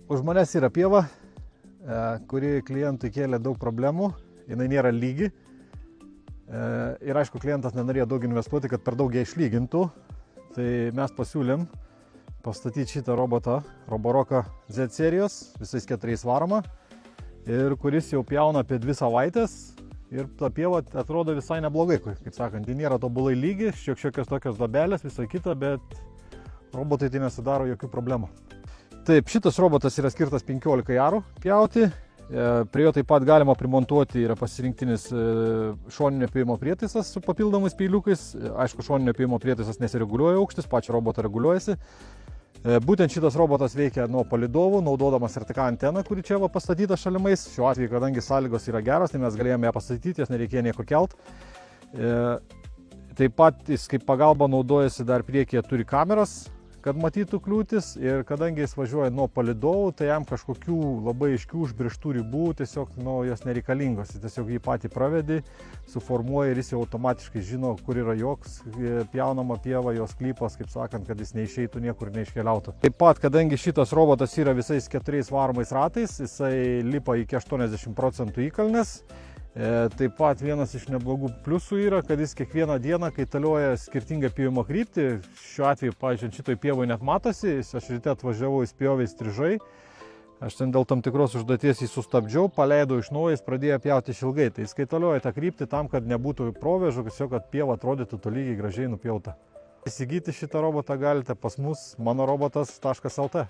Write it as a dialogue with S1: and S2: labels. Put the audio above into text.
S1: Už manęs yra pieva, kuri klientui kėlė daug problemų, jinai nėra lygi. Ir aišku, klientas nenorėjo daug investuoti, kad per daug ją išlygintų. Tai mes pasiūlėm pastatyti šitą robotą, Roboroką Z serijos, visais 4 varoma, ir kuris jau pjauna apie 2 savaitės. Ir ta pieva atrodo visai neblogai, kaip sakant, ji nėra tobulai lygi, šiokios tokios dabelės, visą kitą, bet robotai tai nesudaro jokių problemų. Taip, šitas robotas yra skirtas 15 arų pjauti, prie jo taip pat galima primontuoti, yra pasirinktinis šoninio pjovimo prietaisas su papildomais peiliukais, aišku, šoninio pjovimo prietaisas nesireguliuoja aukštis, pačio roboto reguliuojasi. Būtent šitas robotas veikia nuo palydovų, naudodamas RTK anteną, kuri čia va pastatyta šalimais. Šiuo atveju, kadangi sąlygos yra geros, tai mes galėjome ją pastatyti, jas nereikėjo nieko kelt. Taip pat jis kaip pagalba naudojasi dar priekyje, turi kameras, kad matytų kliūtis, ir kadangi jis važiuoja nuo palydovų, tai jam kažkokių labai aiškių užbrėžtų ribų tiesiog jos nereikalingos. Jis tiesiog jį patį pravedi, suformuoja ir jis jau automatiškai žino, kur yra joks pjaunama pieva, jos klypas, kaip sakant, kad jis neišeitų niekur, neiškeliautų. Taip pat, kadangi šitas robotas yra visais 4 varomais ratais, jisai lipa iki 80% įkalnės. Taip pat vienas iš neblogų pliusų yra, kad jis kiekvieną dieną kaitalioja skirtingą pjovimo kryptį. Šiuo atveju, pavyzdžiui, šitoj pievoj net matosi, aš ryte atvažiavau, jis pjovė įstrižai. Aš ten dėl tam tikros užduoties jį sustabdžiau, paleidau iš naujo, jis pradėjo pjauti išilgai. Tai jis kaitalioja tą kryptį tam, kad nebūtų provėžų, tiesiog kad pieva atrodytų tolygiai gražiai nupjauta. Įsigyti šitą robotą galite pas mus manorobotas.lt.